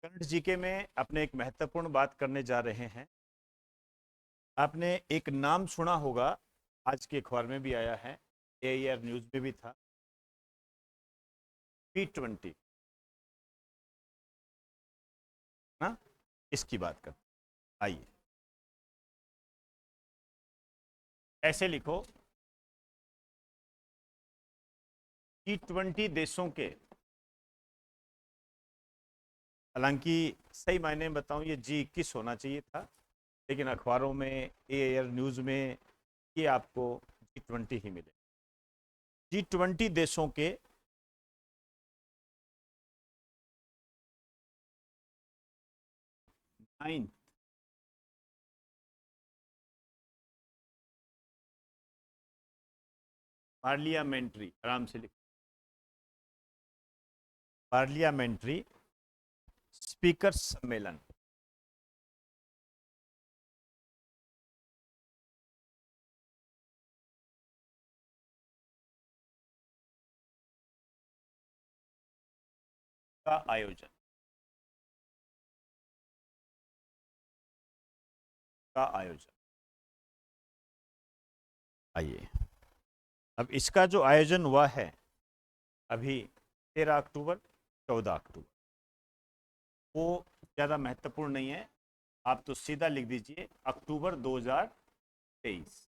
Current GK में अपने एक महत्वपूर्ण बात करने जा रहे हैं। आपने एक नाम सुना होगा, आज के अखबार में भी आया है, एआईआर न्यूज में भी था। P20 ना, इसकी बात कर। आइए ऐसे लिखो, G20 देशों के, हालांकि सही मायने में बताऊं ये G21 होना चाहिए था, लेकिन अखबारों में एआईआर न्यूज में ये आपको G20 ही मिले। G20 देशों के 9th पार्लियामेंट्री, आराम से लिखो, पार्लियामेंट्री स्पीकर सम्मेलन का आयोजन आइए, अब इसका जो आयोजन हुआ है अभी 13 अक्टूबर 14 अक्टूबर, वो ज़्यादा महत्वपूर्ण नहीं है, आप तो सीधा लिख दीजिए अक्टूबर 2023।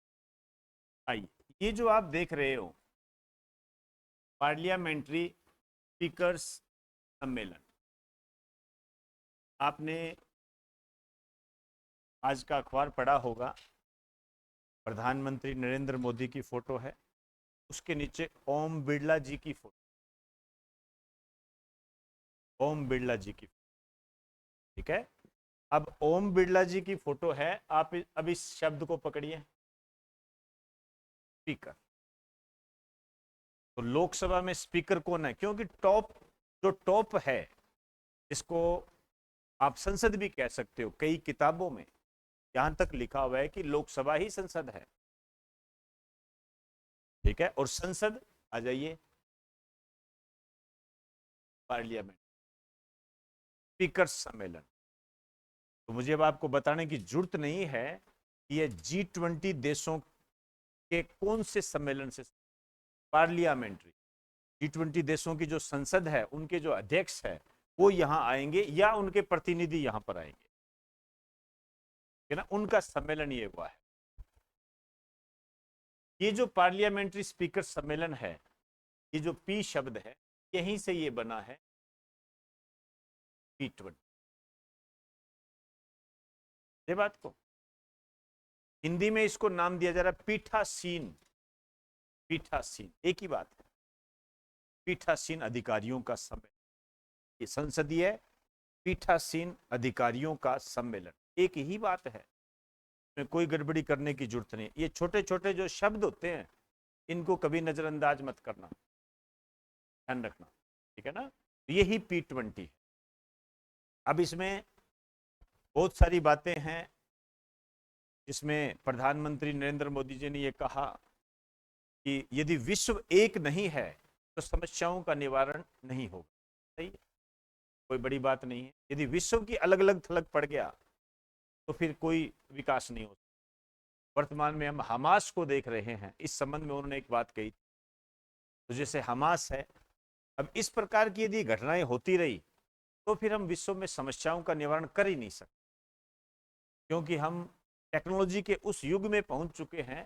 आइए, ये जो आप देख रहे हो पार्लियामेंट्री स्पीकर्स सम्मेलन, आपने आज का अखबार पढ़ा होगा। प्रधानमंत्री नरेंद्र मोदी की फोटो है, उसके नीचे ओम बिरला जी की फोटो, ओम बिरला जी की, ठीक है। अब ओम बिरला जी की फोटो है, आप अब इस शब्द को पकड़िए, स्पीकर। तो लोकसभा में स्पीकर कौन है? क्योंकि टॉप, जो टॉप है, इसको आप संसद भी कह सकते हो। कई किताबों में यहां तक लिखा हुआ है कि लोकसभा ही संसद है, ठीक है। और संसद, आ जाइए, पार्लियामेंट स्पीकर सम्मेलन। तो मुझे अब आपको बताने की जरूरत नहीं है कि ये G20 देशों के कौन से सम्मेलन से, पार्लियामेंट्री G20 देशों की जो संसद है, उनके जो अध्यक्ष है वो यहां आएंगे या उनके प्रतिनिधि यहां पर आएंगे, है ना, उनका सम्मेलन ये हुआ है। ये जो पार्लियामेंट्री स्पीकर सम्मेलन है, ये जो पी शब्द है, यहीं से ये बना है P20। ये बात को हिंदी में इसको नाम दिया जा रहा है पीठासीन, पीठासीन एक ही बात है, पीठासीन अधिकारियों का सम्मेलन, ये संसदीय पीठासीन अधिकारियों का सम्मेलन, एक ही बात है, में कोई गड़बड़ी करने की जरूरत नहीं। ये छोटे छोटे जो शब्द होते हैं, इनको कभी नजरअंदाज मत करना, ध्यान रखना, ठीक है ना। यही P20 है। अब इसमें बहुत सारी बातें हैं, जिसमें प्रधानमंत्री नरेंद्र मोदी जी ने यह कहा कि यदि विश्व एक नहीं है तो समस्याओं का निवारण नहीं होगा। सही है, कोई बड़ी बात नहीं है। यदि विश्व की अलग अलग थलग पड़ गया तो फिर कोई विकास नहीं होता। वर्तमान में हम हमास को देख रहे हैं, इस संबंध में उन्होंने एक बात कही, तो जैसे हमास है, अब इस प्रकार की यदि घटनाएं होती रही तो फिर हम विश्व में समस्याओं का निवारण कर ही नहीं सकते, क्योंकि हम टेक्नोलॉजी के उस युग में पहुंच चुके हैं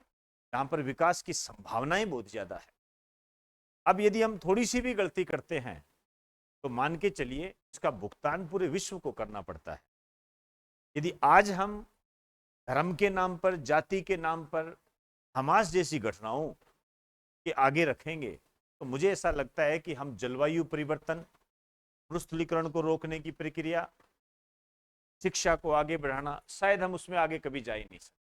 जहां पर विकास की संभावनाएं बहुत ज्यादा है। अब यदि हम थोड़ी सी भी गलती करते हैं तो मान के चलिए इसका भुगतान पूरे विश्व को करना पड़ता है। यदि आज हम धर्म के नाम पर, जाति के नाम पर हमास जैसी घटनाओं के आगे रखेंगे, तो मुझे ऐसा लगता है कि हम जलवायु परिवर्तन, मरुस्थलीकरण को रोकने की प्रक्रिया, शिक्षा को आगे बढ़ाना, शायद हम उसमें आगे कभी जा ही नहीं सकते।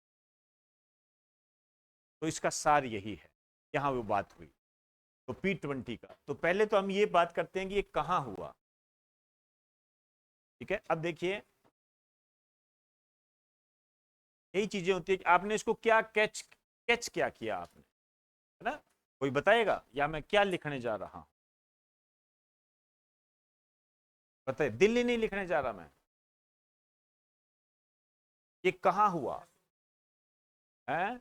तो इसका सार यही है, यहां वो बात हुई तो P20 का। तो पहले तो हम ये बात करते हैं कि ये कहां हुआ, ठीक है। अब देखिए, यही चीजें होती है कि आपने इसको क्या कैच कैच क्या किया आपने, है ना, कोई बताएगा या मैं क्या लिखने जा रहा हूं? बताइए, दिल्ली नहीं लिखने जा रहा मैं। ये कहाँ हुआ है?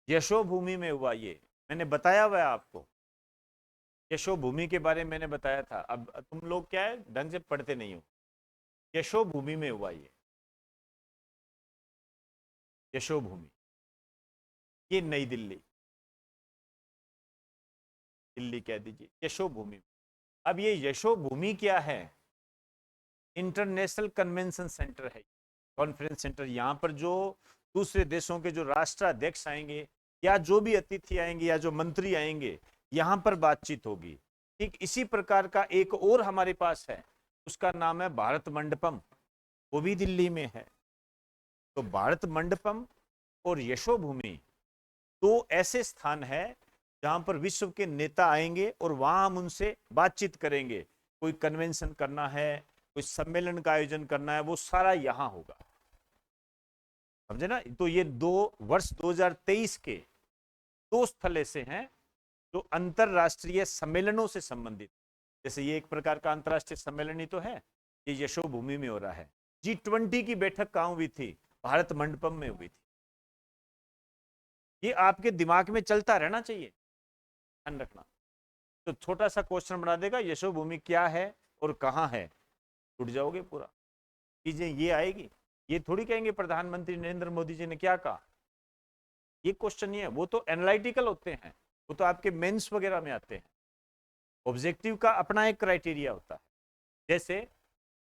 यशोभूमि में हुआ ये, मैंने बताया हुआ है आपको। यशोभूमि के बारे में मैंने बताया था। अब तुम लोग क्या है, ढंग से पढ़ते नहीं हो। यशोभूमि में हुआ ये, यशोभूमि, ये नई दिल्ली, दिल्ली कह दीजिए, यशोभूमि। अब ये यशोभूमि क्या है? इंटरनेशनल कन्वेंशन सेंटर है, कॉन्फ्रेंस सेंटर। यहाँ पर जो दूसरे देशों के जो राष्ट्राध्यक्ष आएंगे, या जो भी अतिथि आएंगे, या जो मंत्री आएंगे, यहाँ पर बातचीत होगी। ठीक इसी प्रकार का एक और हमारे पास है, उसका नाम है भारत मंडपम, वो भी दिल्ली में है। तो भारत मंडपम और यशोभूमि दो ऐसे स्थान है जहां पर विश्व के नेता आएंगे और वहां हम उनसे बातचीत करेंगे। कोई कन्वेंशन करना है, कोई सम्मेलन का आयोजन करना है, वो सारा यहां होगा। समझे ना? तो ये दो वर्ष 2023 के दो स्थल ऐसे हैं जो अंतरराष्ट्रीय सम्मेलनों से संबंधित। जैसे ये एक प्रकार का अंतरराष्ट्रीय सम्मेलन ही तो है, ये यशोभूमि में हो रहा है। G20 की बैठक कहां हुई थी? भारत मंडपम में हुई थी। ये आपके दिमाग में चलता रहना चाहिए, ध्यान रखना। तो छोटा सा क्वेश्चन बना देगा, यशोभूमि क्या है और कहां है, टूट जाओगे पूरा। चीजें ये आएगी। ये थोड़ी कहेंगे प्रधानमंत्री नरेंद्र मोदी जी ने क्या कहा, ये क्वेश्चन नहीं है। वो तो एनालिटिकल होते हैं, वो तो आपके मेंस वगैरह में आते हैं। ऑब्जेक्टिव का अपना एक क्राइटेरिया होता है। जैसे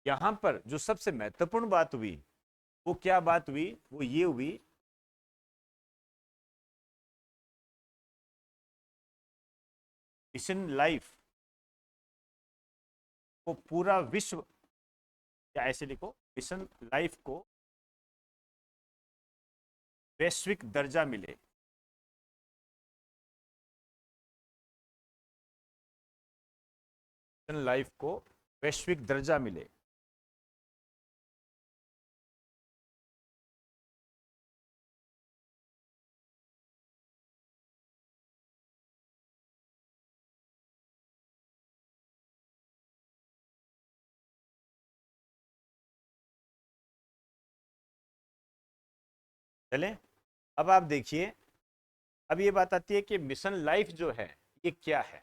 यहां पर जो सबसे महत्वपूर्ण बात हुई, वो क्या बात हुई? वो ये हुई, मिशन लाइफ को पूरा विश्व, या ऐसे लिखो, मिशन लाइफ को वैश्विक दर्जा मिले। मिशन लाइफ को वैश्विक दर्जा मिले। चले, अब आप देखिए, अब ये बात आती है कि मिशन लाइफ जो है ये क्या है।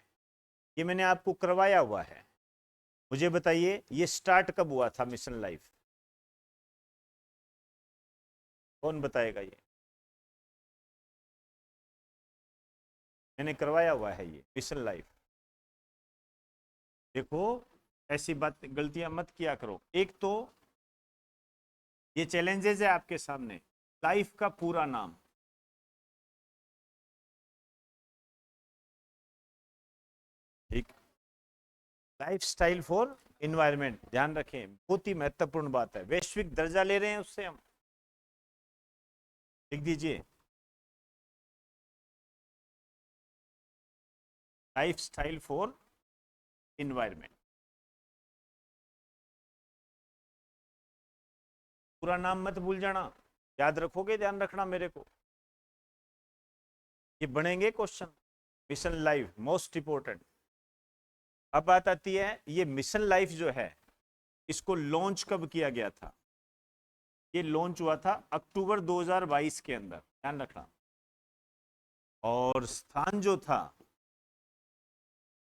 ये मैंने आपको करवाया हुआ है। मुझे बताइए, ये स्टार्ट कब हुआ था मिशन लाइफ? कौन बताएगा? ये मैंने करवाया हुआ है, ये मिशन लाइफ। देखो, ऐसी बात गलतियां मत किया करो। एक तो ये चैलेंजेस है आपके सामने। लाइफ का पूरा नाम, ठीक, लाइफ स्टाइल फॉर इन्वायरमेंट, ध्यान रखें, बहुत ही महत्वपूर्ण बात है। वैश्विक दर्जा ले रहे हैं उससे हम, लिख दीजिए, लाइफ स्टाइल फॉर इन्वायरमेंट। पूरा नाम मत भूल जाना, याद रखोगे, ध्यान रखना मेरे को, ये बनेंगे question. Mission life most important. अब बात आती है, ये मिशन लाइफ जो है, इसको लॉन्च कब किया गया था? ये लॉन्च हुआ था अक्टूबर 2022 के अंदर, ध्यान रखना। और स्थान जो था,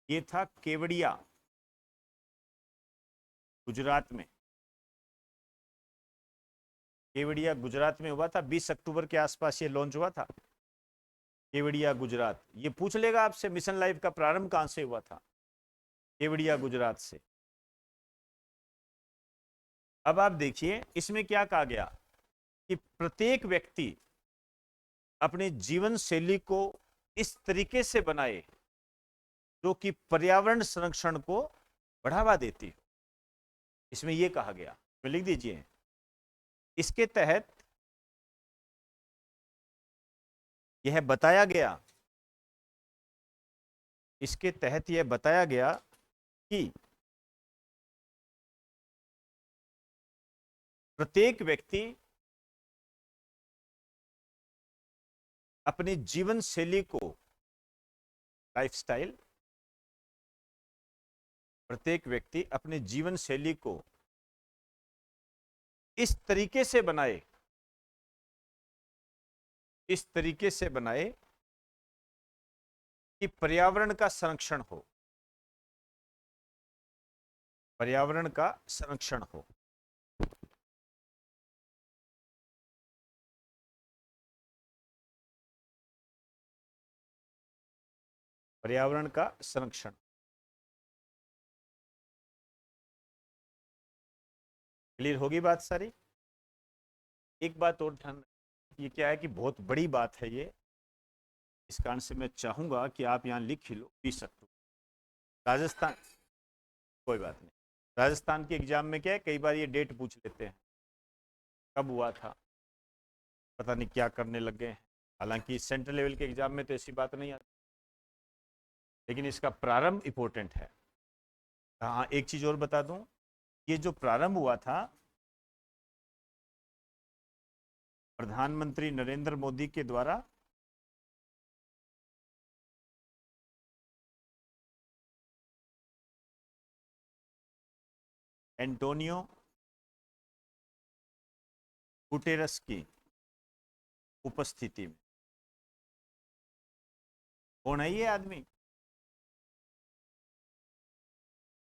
ये था केवड़िया, गुजरात में। केवड़िया गुजरात में हुआ था, 20 अक्टूबर के आसपास ये लॉन्च हुआ था। केवड़िया गुजरात, ये पूछ लेगा आपसे मिशन लाइफ का प्रारंभ कहां से हुआ था? केवड़िया गुजरात से। अब आप देखिए, इसमें क्या कहा गया कि प्रत्येक व्यक्ति अपने जीवन शैली को इस तरीके से बनाए जो कि पर्यावरण संरक्षण को बढ़ावा देती हो। इसमें यह कहा गया, तो लिख दीजिए, इसके तहत यह बताया गया, इसके तहत यह बताया गया कि प्रत्येक व्यक्ति अपनी जीवन शैली को, लाइफस्टाइल, प्रत्येक व्यक्ति अपने जीवन शैली को इस तरीके से बनाए, इस तरीके से बनाए कि पर्यावरण का संरक्षण हो, पर्यावरण का संरक्षण हो। पर्यावरण का संरक्षण। क्लियर होगी बात सारी? एक बात और ध्यान, ये क्या है कि बहुत बड़ी बात है ये, इस कारण से मैं चाहूंगा कि आप यहां लिख ही लो 20 अक्टूबर राजस्थान। कोई बात नहीं, राजस्थान के एग्जाम में क्या है, कई बार ये डेट पूछ लेते हैं, कब हुआ था, पता नहीं क्या करने लग गए हैं। हालांकि सेंट्रल लेवल के एग्जाम में तो ऐसी बात नहीं आती, लेकिन इसका प्रारंभ इंपॉर्टेंट है। हाँ, एक चीज और बता दूं, ये जो प्रारंभ हुआ था प्रधानमंत्री नरेंद्र मोदी के द्वारा एंटोनियो गुटेरस की उपस्थिति में। कौन है ये आदमी?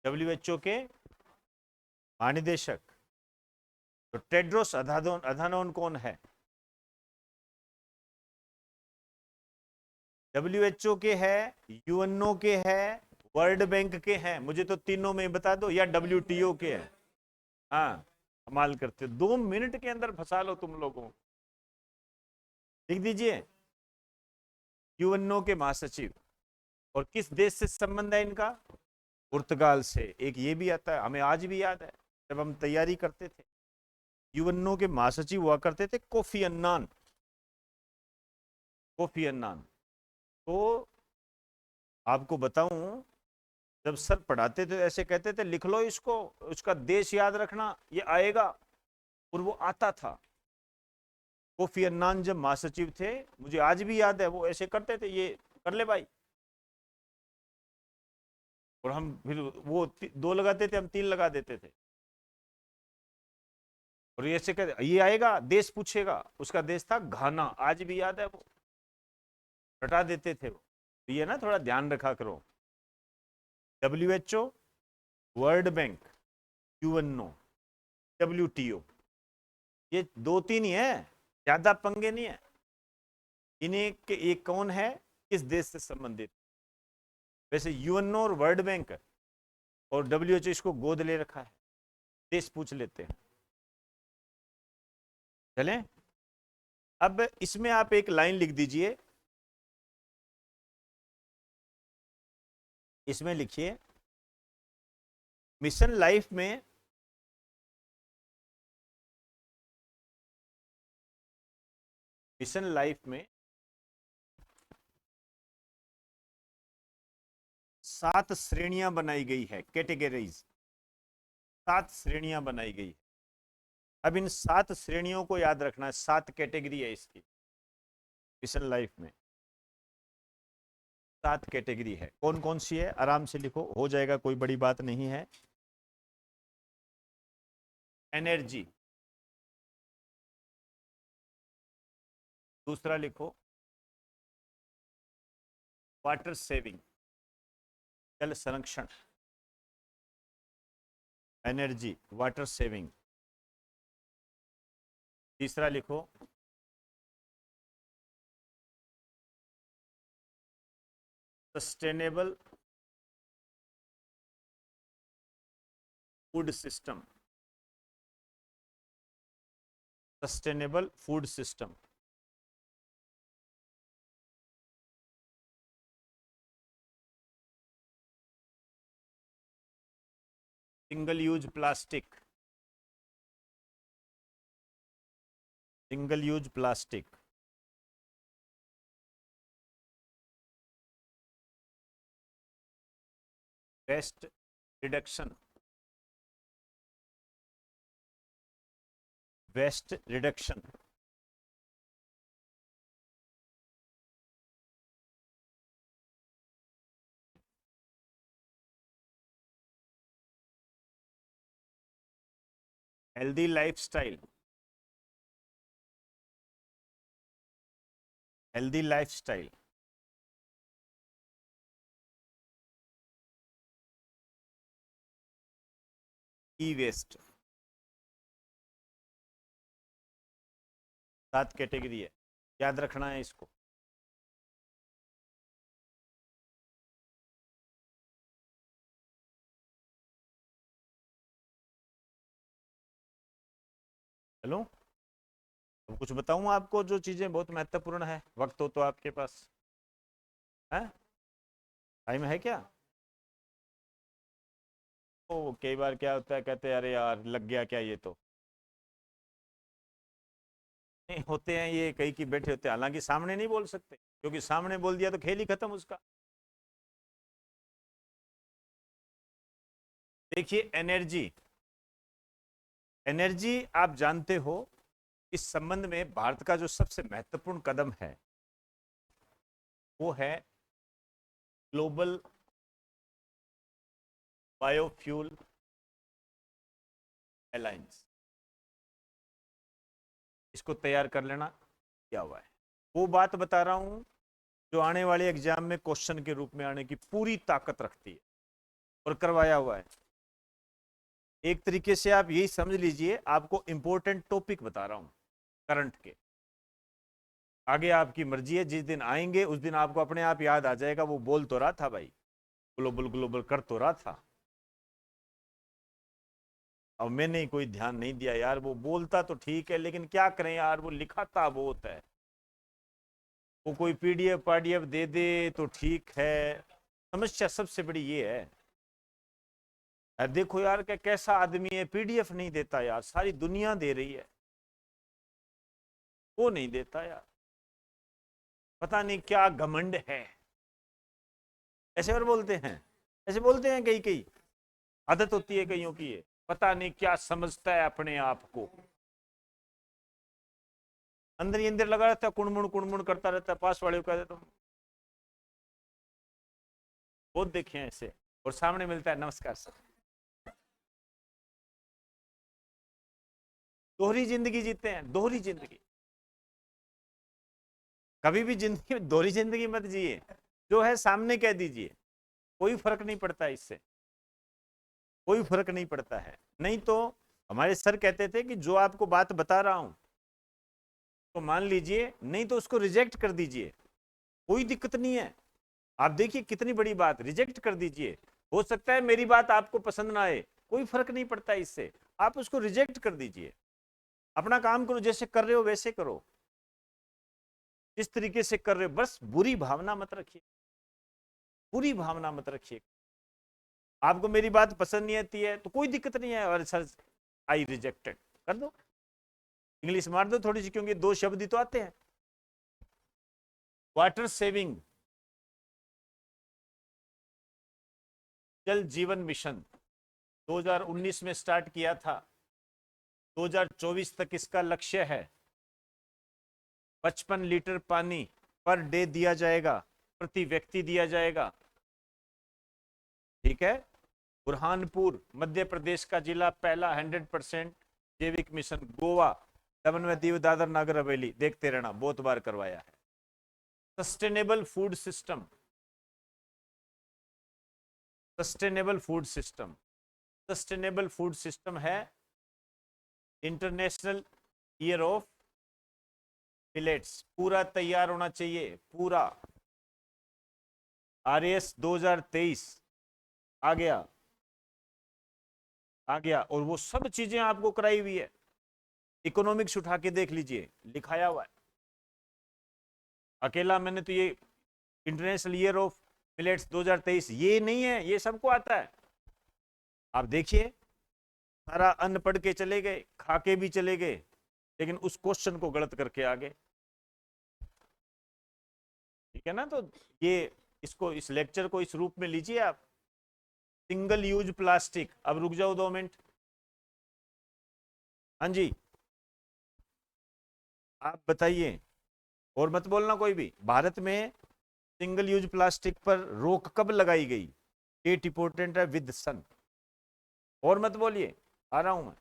WHO के महानिदेशक। तो टेड्रोस अधानोन कौन है? WHO के है, यूएनओ के है, वर्ल्ड बैंक के हैं, मुझे तो तीनों में बता दो, या WTO के है। हाँ, कमाल करते हो, 2 मिनट के अंदर फंसा लो तुम लोगों को। लिख दीजिए, यूएनओ के महासचिव। और किस देश से संबंध है इनका? पुर्तगाल से। एक ये भी आता है, हमें आज भी याद है जब हम तैयारी करते थे, यूएनओ के महासचिव हुआ करते थे कोफी अन्नान। Kofi Annan. तो आपको बताऊं, जब सर पढ़ाते थे ऐसे कहते थे लिख लो इसको, उसका देश याद रखना, ये आएगा, और वो आता था। कोफी अन्नान जब महासचिव थे, मुझे आज भी याद है, वो ऐसे करते थे, ये कर ले भाई, और हम फिर वो दो लगाते थे, हम 3 लगा देते थे। और ये ऐसे कहते, ये आएगा, देश पूछेगा, उसका देश था घाना, आज भी याद है, वो हटा देते थे वो। तो ये ना थोड़ा ध्यान रखा करो। WHO, world bank, UNO, WTO, ये 2-3 ही है, ज्यादा पंगे नहीं है। इन्हें के एक कौन है, किस देश से संबंधित। वैसे यूएनओ और वर्ल्ड बैंक और WHO इसको गोद ले रखा है, देश पूछ लेते हैं। चलें, अब इसमें आप एक लाइन लिख दीजिए, इसमें लिखिए, मिशन लाइफ में मिशन लाइफ में 7 श्रेणियां बनाई गई है, कैटेगरीज, 7 श्रेणियां बनाई गई है। अब इन 7 श्रेणियों को याद रखना है, 7 कैटेगरी है इसकी, मिशन लाइफ में 7 कैटेगरी है। कौन कौन सी है, आराम से लिखो, हो जाएगा, कोई बड़ी बात नहीं है। एनर्जी, दूसरा लिखो वाटर सेविंग, जल संरक्षण, एनर्जी, वाटर सेविंग। तीसरा लिखो sustainable food system, sustainable food system. Single use plastic, single use plastic. Waste reduction, waste reduction. Healthy lifestyle, healthy lifestyle, E waste, 7 category है, याद रखना है इसको। चलो, अब कुछ बताऊं आपको जो चीजें बहुत महत्वपूर्ण है, वक्त हो तो आपके पास है, टाइम है क्या? तो कई बार क्या होता है, कहते हैं अरे यार लग गया क्या ये तो, नहीं होते हैं ये, कई की बैठे होते हैं, हालांकि सामने नहीं बोल सकते क्योंकि सामने बोल दिया तो खेल ही खत्म उसका। देखिए एनर्जी, एनर्जी आप जानते हो, इस संबंध में भारत का जो सबसे महत्वपूर्ण कदम है वो है ग्लोबल बायोफ्यूल अलायंस। इसको तैयार कर लेना, क्या हुआ है वो बात बता रहा हूं जो आने वाले एग्जाम में क्वेश्चन के रूप में आने की पूरी ताकत रखती है और करवाया हुआ है। एक तरीके से आप यही समझ लीजिए, आपको इंपॉर्टेंट टॉपिक बता रहा हूं करंट के। आगे आपकी मर्जी है, जिस दिन आएंगे उस दिन आपको अपने आप याद आ जाएगा, वो बोल तो रहा था भाई, ग्लोबल ग्लोबल कर तो रहा था, अब मैंने ही कोई ध्यान नहीं दिया यार, वो बोलता तो ठीक है लेकिन क्या करें यार, वो लिखाता बहुत है, वो कोई पीडीएफ पाडीएफ दे दे तो ठीक है। समस्या सबसे बड़ी ये है, देखो यार क्या कैसा आदमी है, पीडीएफ नहीं देता यार, सारी दुनिया दे रही है, वो नहीं देता यार, पता नहीं क्या घमंड है, ऐसे और बोलते हैं, ऐसे बोलते हैं कई कई, आदत होती है कईयों की, ये पता नहीं क्या समझता है अपने आप को, अंदर ही अंदर लगा रहता है, कुड़मुड़ करता रहता है, पास वाले को कह देता हूँ, बहुत देखे हैं ऐसे, और सामने मिलता है नमस्कार सर। दोहरी जिंदगी जीते हैं, दोहरी जिंदगी, कभी भी जिंदगी में दोहरी जिंदगी मत जिए, जो है सामने कह दीजिए, कोई फर्क नहीं पड़ता इससे, कोई फर्क नहीं पड़ता है। नहीं तो हमारे सर कहते थे कि जो आपको बात बता रहा हूं तो मान लीजिए, नहीं तो उसको रिजेक्ट कर दीजिए, कोई दिक्कत नहीं है। आप देखिए कितनी बड़ी बात, रिजेक्ट कर दीजिए, हो सकता है मेरी बात आपको पसंद ना आए, कोई फर्क नहीं पड़ता इससे, आप उसको रिजेक्ट कर दीजिए, अपना काम करो, जैसे कर रहे हो वैसे करो, जिस तरीके से कर रहे हो, बस बुरी भावना मत रखिए, बुरी भावना मत रखिए। आपको मेरी बात पसंद नहीं आती है तो कोई दिक्कत नहीं है, और सर आई रिजेक्टेड कर दो, इंग्लिश मार दो थोड़ी सी, क्योंकि 2 शब्द ही तो आते हैं। वाटर सेविंग, जल जीवन मिशन 2019 में स्टार्ट किया था, 2024 तक इसका लक्ष्य है 55 लीटर पानी पर डे दिया जाएगा, प्रति व्यक्ति दिया जाएगा, ठीक है। बुरहानपुर मध्य प्रदेश का जिला पहला 100% जैविक मिशन, गोवा, दमन में दीव दादर नागर हवेली, देखते रहना, बहुत बार करवाया है। Sustainable food system, sustainable food system, sustainable food system है इंटरनेशनल ईयर ऑफ मिलेट्स, पूरा तैयार होना चाहिए पूरा, आरएस 2023 आ गया, आ गया, और वो सब चीजें आपको कराई हुई है, इकोनॉमिक्स उठा के देख लीजिए, लिखाया हुआ है। अकेला मैंने तो ये इंटरनेशनल ईयर ऑफ मिलेट्स 2023 ये नहीं है, ये सबको आता है। आप देखिए, सारा अन्न पढ़ के चले गए, खा के भी चले गए, लेकिन उस क्वेश्चन को गलत करके आ गए, ठीक है ना। तो ये इसको, इस लेक्चर को इस रूप में लीजिए आप, सिंगल यूज प्लास्टिक। अब रुक जाओ 2 मिनट, हाँ जी आप बताइए, और मत बोलना कोई भी, भारत में सिंगल यूज प्लास्टिक पर रोक कब लगाई गई? डेट इंपोर्टेंट है, विद सन, और मत बोलिए, आ रहा हूं मैं।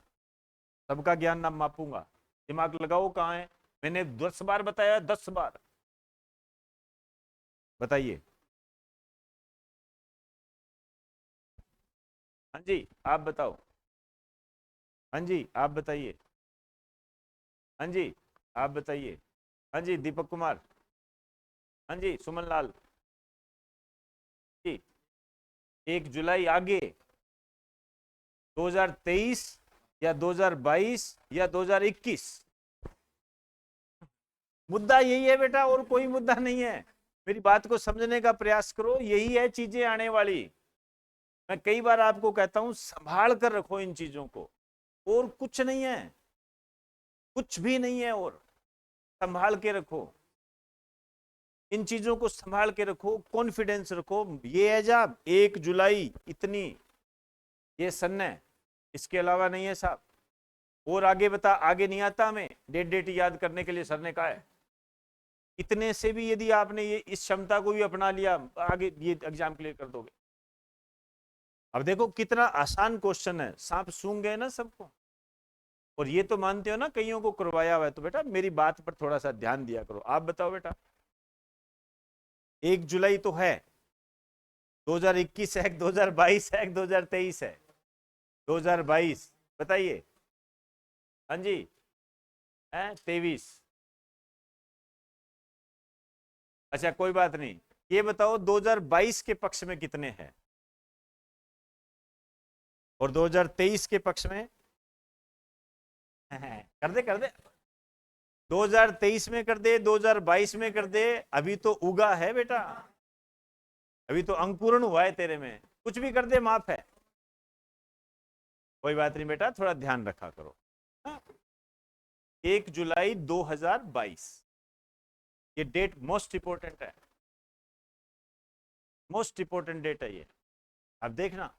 सबका ज्ञान ना मापूंगा, दिमाग लगाओ कहाँ है। मैंने 10 बार बताया, 10 बार। बताइए। हाँ जी आप बताओ। हाँ जी आप बताइए। हाँ जी आप बताइए। हाँ जी दीपक कुमार। हाँ जी सुमन लाल जी। 1 जुलाई आगे, 2023 या 2022 या 2021? मुद्दा यही है बेटा, और कोई मुद्दा नहीं है। मेरी बात को समझने का प्रयास करो, यही है चीजें आने वाली। मैं कई बार आपको कहता हूं संभाल कर रखो इन चीजों को, और कुछ नहीं है, कुछ भी नहीं है, और संभाल के रखो इन चीजों को, संभाल के रखो, कॉन्फिडेंस रखो। ये है जब 1 जुलाई इतनी, ये सन है, इसके अलावा नहीं है साहब। और आगे बता, आगे नहीं आता हमें, डेट डेट याद करने के लिए सर ने कहा है। इतने से भी यदि आपने ये इस क्षमता को भी अपना लिया, आगे ये एग्जाम क्लियर कर दोगे। अब देखो कितना आसान क्वेश्चन है, सांप सूंघ गए ना सबको। और ये तो मानते हो ना कईयों को करवाया हुआ है, तो बेटा मेरी बात पर थोड़ा सा ध्यान दिया करो। आप बताओ बेटा, 1 जुलाई तो है, 2021 है, 2022 है, 2023 है? 2022 बताइए। हाँ जी है 23। अच्छा कोई बात नहीं, ये बताओ 2022 के पक्ष में कितने हैं और 2023 के पक्ष में? कर दे कर दे, 2023 में कर दे, 2022 में कर दे। अभी तो उगा है बेटा, अभी तो अंकुरण हुआ है तेरे में, कुछ भी कर दे माफ है। कोई बात नहीं बेटा, थोड़ा ध्यान रखा करो। हाँ? 1 जुलाई 2022, ये डेट मोस्ट इंपोर्टेंट है, मोस्ट इंपोर्टेंट डेट है ये। अब देखना,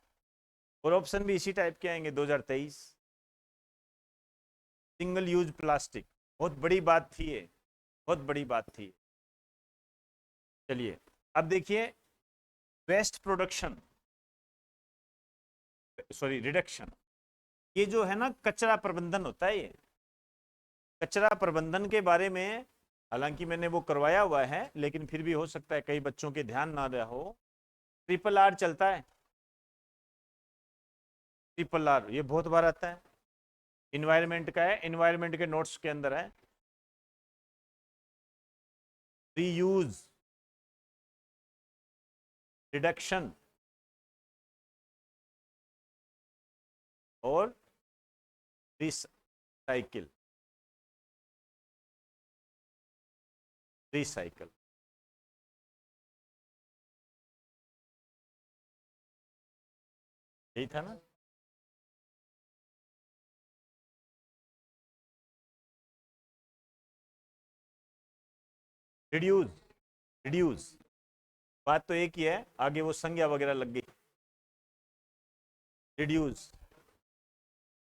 और ऑप्शन भी इसी टाइप के आएंगे। 2023 सिंगल यूज प्लास्टिक, बहुत बड़ी बात थी ये, बहुत बड़ी बात थी। चलिए अब देखिए, वेस्ट प्रोडक्शन, सॉरी रिडक्शन, ये जो है ना कचरा प्रबंधन होता है, ये कचरा प्रबंधन के बारे में, हालांकि मैंने वो करवाया हुआ है, लेकिन फिर भी हो सकता है कई बच्चों के ध्यान ना रहा हो। RRR चलता है, RRR ये बहुत बार आता है, इन्वायरमेंट का है, इन्वायरमेंट के नोट्स के अंदर है। रीयूज, रिडक्शन और रिसाइकिल, रिसाइकल। यही था ना? रिड्यूस, रिड्यूस, बात तो एक ही है, आगे वो संज्ञा वगैरह लग गई। रिड्यूस,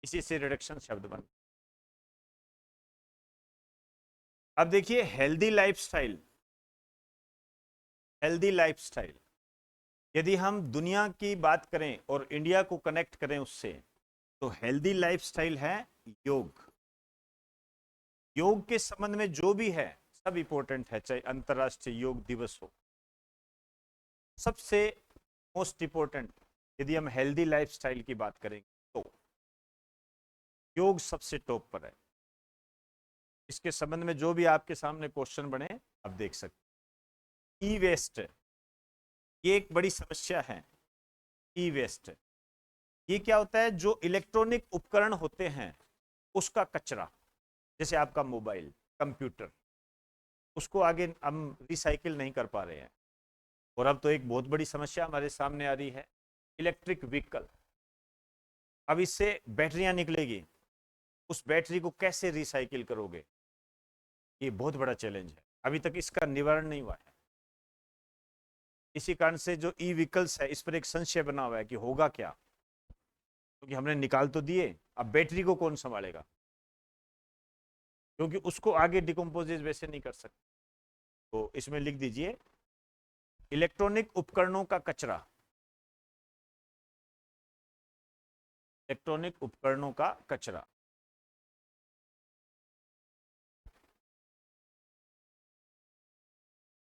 इसी से रिडक्शन शब्द बन। अब देखिए हेल्दी लाइफस्टाइल, हेल्दी लाइफस्टाइल, यदि हम दुनिया की बात करें और इंडिया को कनेक्ट करें उससे, तो हेल्दी लाइफस्टाइल है योग। योग के संबंध में जो भी है सब इंपॉर्टेंट है, चाहे अंतरराष्ट्रीय योग दिवस हो। सबसे मोस्ट इंपॉर्टेंट यदि हम हेल्दी लाइफस्टाइल की बात करेंगे तो योग सबसे टॉप पर है। इसके संबंध में जो भी आपके सामने क्वेश्चन बने, आप देख सकते। ई वेस्ट, ये एक बड़ी समस्या है। ई वेस्ट, ये क्या होता है? जो इलेक्ट्रॉनिक उपकरण होते हैं उसका कचरा, जैसे आपका मोबाइल, कंप्यूटर, उसको आगे हम रिसाइकिल नहीं कर पा रहे हैं। और अब तो एक बहुत बड़ी समस्या हमारे सामने आ रही है, इलेक्ट्रिक व्हीकल। अब इससे बैटरियां निकलेगी, उस बैटरी को कैसे रिसाइकिल करोगे? ये बहुत बड़ा चैलेंज है, अभी तक इसका निवारण नहीं हुआ है। इसी कारण से जो ई व्हीकल्स है, इस पर एक संशय बना हुआ है कि होगा क्या, क्योंकि हमने निकाल तो दिए, अब बैटरी को कौन संभालेगा? क्योंकि उसको आगे डिकम्पोजेज वैसे नहीं कर सकते। तो इसमें लिख दीजिए इलेक्ट्रॉनिक उपकरणों का कचरा, इलेक्ट्रॉनिक उपकरणों का कचरा।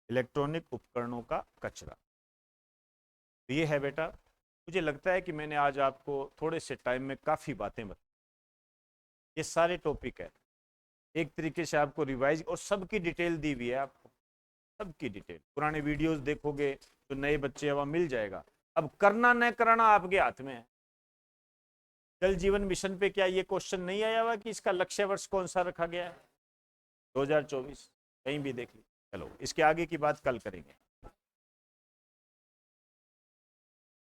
इलेक्ट्रॉनिक उपकरणों का कचरा। तो ये है बेटा, मुझे लगता है कि मैंने आज आपको थोड़े से टाइम में काफ़ी बातें बताई। ये सारे टॉपिक है, एक तरीके से आपको रिवाइज, और सबकी डिटेल दी हुई है आपको, सबकी डिटेल। पुराने वीडियोस देखोगे तो नए बच्चे वहां मिल जाएगा। अब करना न कराना आपके हाथ में है। जल जीवन मिशन पे क्या ये क्वेश्चन नहीं आया हुआ कि इसका लक्ष्य वर्ष कौन सा रखा गया है? 2024, कहीं भी देख लीजिए। चलो इसके आगे की बात कल करेंगे।